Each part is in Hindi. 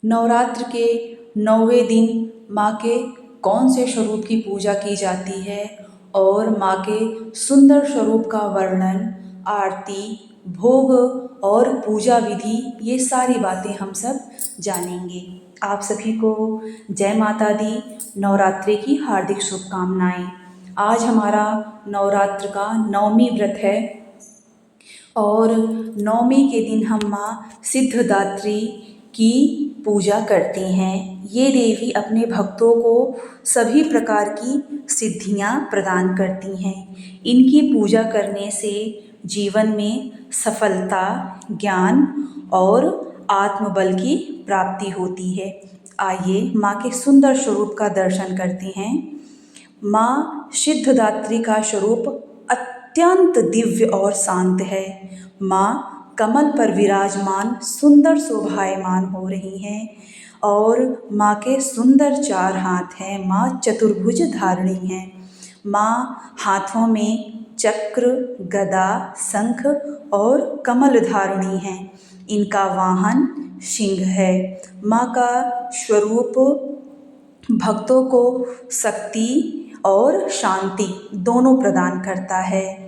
नवरात्र के 9वें दिन माँ के कौन से स्वरूप की पूजा की जाती है और माँ के सुंदर स्वरूप का वर्णन, आरती, भोग और पूजा विधि, ये सारी बातें हम सब जानेंगे। आप सभी को जय माता दी, नवरात्रि की हार्दिक शुभकामनाएं। आज हमारा नवरात्र का 9वीं व्रत है और 9वीं के दिन हम माँ सिद्धिदात्री की पूजा करते हैं। ये देवी अपने भक्तों को सभी प्रकार की सिद्धियाँ प्रदान करती हैं। इनकी पूजा करने से जीवन में सफलता, ज्ञान और आत्मबल की प्राप्ति होती है। आइए माँ के सुंदर स्वरूप का दर्शन करते हैं। माँ सिद्धिदात्री का स्वरूप अत्यंत दिव्य और शांत है। माँ कमल पर विराजमान सुंदर शोभायमान हो रही हैं और माँ के सुंदर 4 हाथ हैं। माँ चतुर्भुज धारिणी हैं। माँ हाथों में चक्र, गदा, शंख और कमल धारिणी हैं। इनका वाहन सिंह है। माँ का स्वरूप भक्तों को शक्ति और शांति दोनों प्रदान करता है।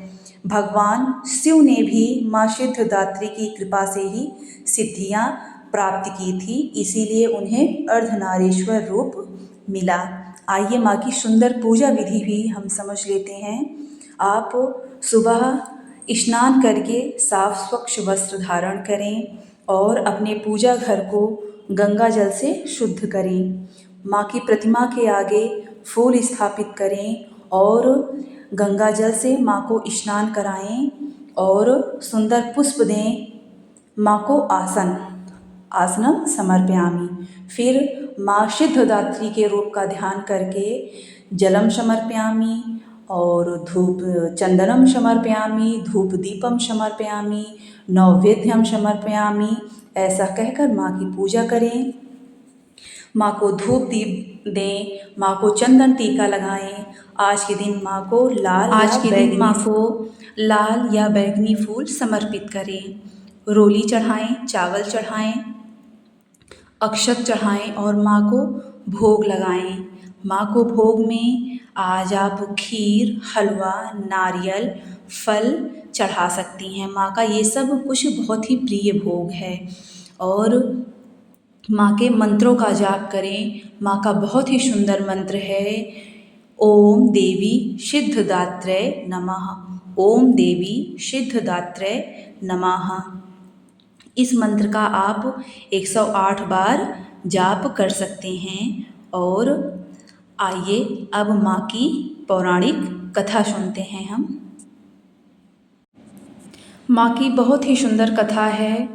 भगवान शिव ने भी माँ सिद्धिदात्री की कृपा से ही सिद्धियाँ प्राप्त की थी, इसीलिए उन्हें अर्धनारीश्वर रूप मिला। आइए माँ की सुंदर पूजा विधि भी हम समझ लेते हैं। आप सुबह स्नान करके साफ स्वच्छ वस्त्र धारण करें और अपने पूजा घर को गंगा जल से शुद्ध करें। माँ की प्रतिमा के आगे फूल स्थापित करें और गंगा जल से माँ को स्नान कराएं और सुंदर पुष्प दें। माँ को आसनम समर्पयामि। फिर माँ सिद्धिदात्री के रूप का ध्यान करके जलम समर्पयामि और धूप चंदनम समर्पयामि, धूप दीपम समर्पयामि, नैवेद्यम समर्पयामि, ऐसा कहकर माँ की पूजा करें। माँ को धूप दीप दें, माँ को चंदन टीका लगाएं। आज के दिन माँ को लाल या बैंगनी फूल समर्पित करें। रोली चढ़ाएं, चावल चढ़ाएं, अक्षत चढ़ाएं और माँ को भोग लगाएं। माँ को भोग में आज आप खीर, हलवा, नारियल, फल चढ़ा सकती हैं। माँ का ये सब कुछ बहुत ही प्रिय भोग है। और माँ के मंत्रों का जाप करें। माँ का बहुत ही सुंदर मंत्र है, ओम देवी सिद्धिदात्रे नमः, ओम देवी सिद्धिदात्रे नमः। इस मंत्र का आप 108 बार जाप कर सकते हैं। और आइए अब माँ की पौराणिक कथा सुनते हैं हम। माँ की बहुत ही सुंदर कथा है।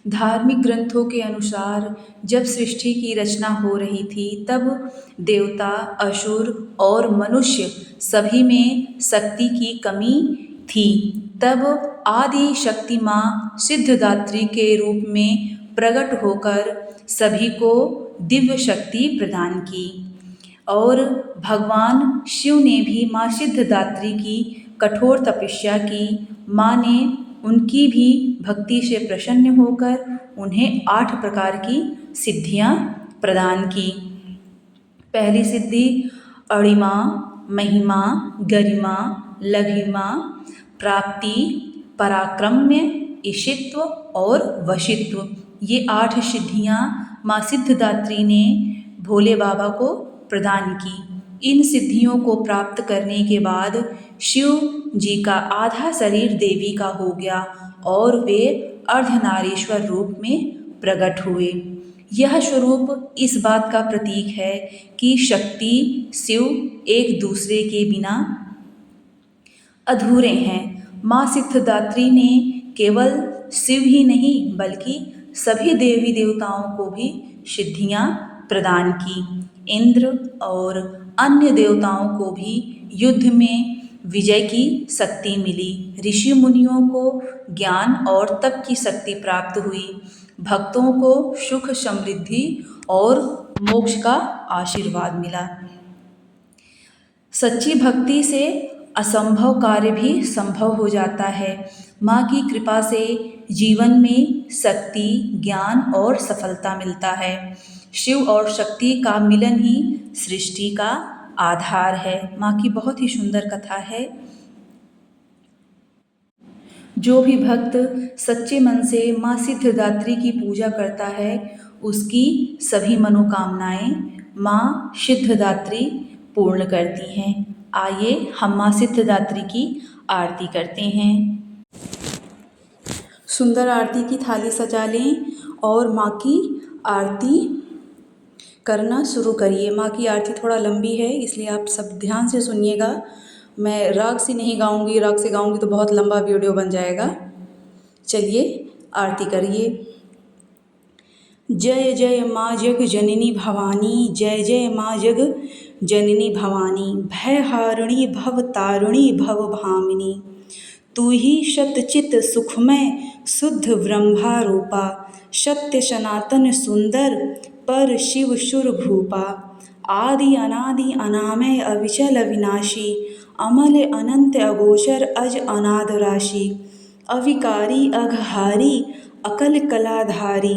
धार्मिक ग्रंथों के अनुसार जब सृष्टि की रचना हो रही थी तब देवता, असुर और मनुष्य सभी में शक्ति की कमी थी। तब आदि शक्ति माँ सिद्धिदात्री के रूप में प्रकट होकर सभी को दिव्य शक्ति प्रदान की। और भगवान शिव ने भी माँ सिद्धिदात्री की कठोर तपस्या की। माँ ने उनकी भी भक्ति से प्रसन्न होकर उन्हें 8 प्रकार की सिद्धियाँ प्रदान की। पहली सिद्धि अणिमा, महिमा, गरिमा, लघिमा, प्राप्ति, पराक्रम्य, ईशित्व और वशित्व, ये 8 सिद्धियाँ माँ सिद्धिदात्री ने भोले बाबा को प्रदान की। इन सिद्धियों को प्राप्त करने के बाद शिव जी का आधा शरीर देवी का हो गया और वे अर्धनारीश्वर रूप में प्रकट हुए। यह स्वरूप इस बात का प्रतीक है कि शक्ति, शिव एक दूसरे के बिना अधूरे हैं। माँ सिद्धिदात्री ने केवल शिव ही नहीं बल्कि सभी देवी देवताओं को भी सिद्धियाँ प्रदान की। इंद्र और अन्य देवताओं को भी युद्ध में विजय की शक्ति मिली। ऋषि मुनियों को ज्ञान और तप की शक्ति प्राप्त हुई। भक्तों को सुख, समृद्धि और मोक्ष का आशीर्वाद मिला। सच्ची भक्ति से असंभव कार्य भी संभव हो जाता है। माँ की कृपा से जीवन में शक्ति, ज्ञान और सफलता मिलता है। शिव और शक्ति का मिलन ही सृष्टि का आधार है। माँ की बहुत ही सुंदर कथा है। जो भी भक्त सच्चे मन से माँ सिद्धिदात्री की पूजा करता है उसकी सभी मनोकामनाएं माँ सिद्धिदात्री पूर्ण करती हैं। आइए हम माँ सिद्धिदात्री की आरती करते हैं। सुंदर आरती की थाली सजा लें और माँ की आरती करना शुरू करिए। माँ की आरती थोड़ा लंबी है इसलिए आप सब ध्यान से सुनिएगा। मैं राग से नहीं गाऊंगी, राग से गाऊंगी तो बहुत लंबा वीडियो बन जाएगा। चलिए आरती करिए। जय जय माँ जग जननी भवानी, जय जय माँ जग जननी भवानी, भयहारिणी भव तारिणी भव भामिनी, तू ही सतचित सुखमय शुद्ध ब्रह्मा रूपा, सत्य सनातन सुंदर पर शिव सुर भूपा, आदि अनादि अनामय अविचल अविनाशी, अमल अनंत अगोचर अज अनाद राशि, अविकारी अघहारी अकल कलाधारी,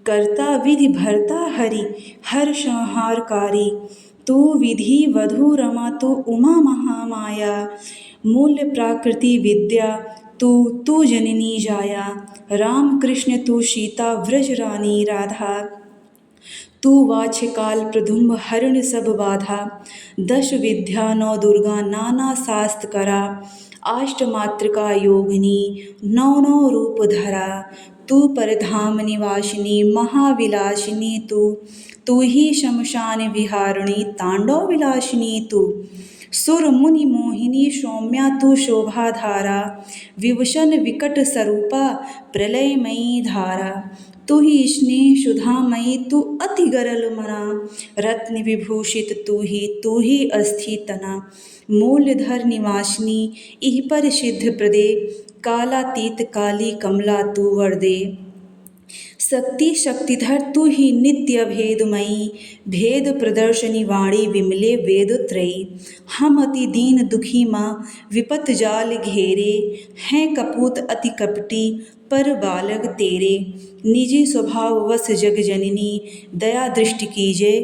कर्ता विधि भरता हरि हर संहारकारी, तू विधि वधु रमा तू उमा महामाया, मूल्य प्राकृति विद्या तू जननी जाया, राम कृष्ण तू सीता व्रज रानी राधा, तू वाछ काल प्रधुम्ब हरण सब बाधा, दश विद्या नौ दुर्गा नाना शास्त्र करा, अष्ट मातृका योगिनी नौ नौ रूप धरा, तू परधाम निवासिनी महाविलासिनी, तू ही शमशान विहारिणी तांडव विलासिनी, तू सुर मुनि मोहिनी सौम्या तू शोभाधारा, विभूषण विकट स्वरूपा प्रलयमयी धारा, तू ही स्नेह सुधामयी तू अति गरल मना, रत्न विभूषित तू ही अस्थितना, मूलधर निवासिनी इह पर सिद्ध प्रदे, कालातीत काली कमला तू वरदे, शक्ति शक्तिधर तू ही नित्य भेदमयी, भेद प्रदर्शनी वाणी विमले वेद त्रयी, हम अति दीन दुखी माँ विपत जाल घेरे, हैं कपूत अति कपटी पर बालक तेरे, निजी स्वभाव वश जग जननी दया दृष्टि कीजे,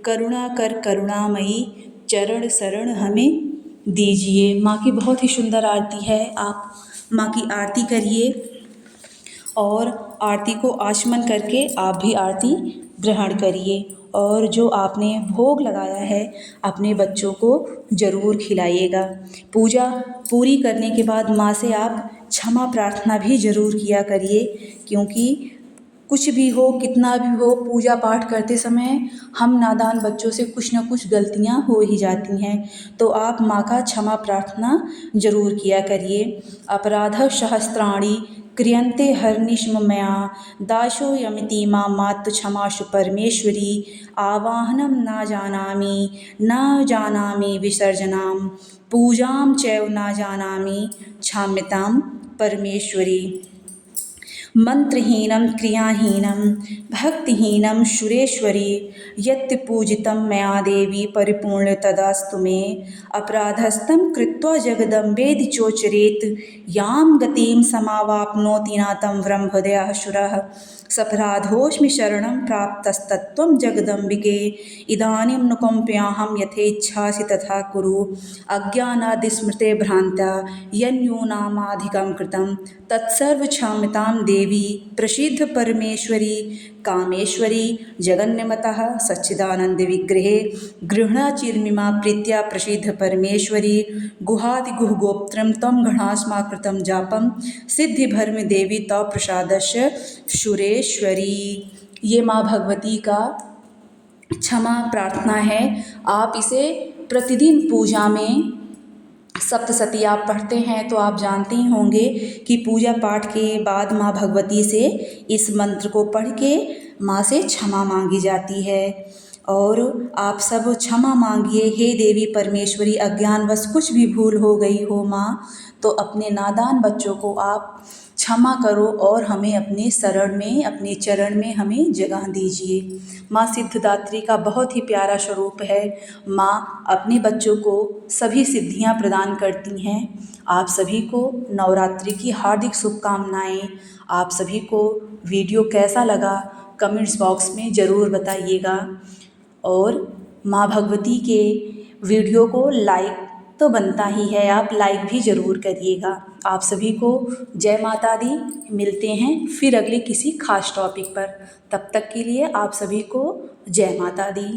करुणा कर करुणामयी चरण शरण हमें दीजिए। माँ की बहुत ही सुंदर आरती है। आप माँ की आरती करिए और आरती को आचमन करके आप भी आरती ग्रहण करिए और जो आपने भोग लगाया है अपने बच्चों को ज़रूर खिलाइएगा। पूजा पूरी करने के बाद माँ से आप क्षमा प्रार्थना भी ज़रूर किया करिए, क्योंकि कुछ भी हो कितना भी हो पूजा पाठ करते समय हम नादान बच्चों से कुछ न कुछ गलतियां हो ही जाती हैं, तो आप माँ का क्षमा प्रार्थना ज़रूर किया करिए। अपराध सहस्त्राणि क्रियन्ते हरनिशम मया, दासो यमिति मां मातु क्षमाशु परमेश्वरी, आवाहनं न जानामि विसर्जनां, पूजां चैव न जानामि क्षम्यतां परमेश्वरी। मंत्रहीनं क्रियाहीनं भक्तिहीनं सुरेश्वरी, यत् पूजितं मया देवी परिपूर्ण तदास्तु मे, अपराधस्तं कृत्वा जगदम्बेदि चोचरेत्, यां गतिं समावाप्नोति न तं ब्रह्मदयासुरः, सपराधोऽस्मि शरणं प्राप्तस्तत्त्वं जगदम्बिके, इदानीं नुकम्प्याहं यथेच्छासि तथा कुरु, अज्ञानादिस्मृते भ्रान्त्या यन्यूनामाधिकं कृतं तत्सर्वक्षम्यतां देवी, प्रसिद्ध परमेश्वरी कामेश्वरी जगन्यमतः सच्चिदानंद विग्रहे, गृह्णाचिर्मिमा प्रीत्या प्रसिद्ध परमेश्वरी, गुहादिगुह गोप्त्रं त्वं गणास्माकृतं जापं, सिद्धिभर्म देवी तव प्रसादस्य सुरेश्वरी। ये माँ भगवती का क्षमा प्रार्थना है। आप इसे प्रतिदिन पूजा में सप्तशती आप पढ़ते हैं तो आप जानते ही होंगे कि पूजा पाठ के बाद माँ भगवती से इस मंत्र को पढ़ के माँ से क्षमा मांगी जाती है। और आप सब क्षमा मांगिए। हे देवी परमेश्वरी, अज्ञानवश कुछ भी भूल हो गई हो माँ तो अपने नादान बच्चों को आप क्षमा करो और हमें अपने शरण में, अपने चरण में हमें जगह दीजिए। माँ सिद्धिदात्री का बहुत ही प्यारा स्वरूप है। माँ अपने बच्चों को सभी सिद्धियाँ प्रदान करती हैं। आप सभी को नवरात्रि की हार्दिक शुभकामनाएं। आप सभी को वीडियो कैसा लगा कमेंट्स बॉक्स में ज़रूर बताइएगा और माँ भगवती के वीडियो को लाइक तो बनता ही है, आप लाइक भी ज़रूर करिएगा। आप सभी को जय माता दी। मिलते हैं फिर अगले किसी खास टॉपिक पर। तब तक के लिए आप सभी को जय माता दी।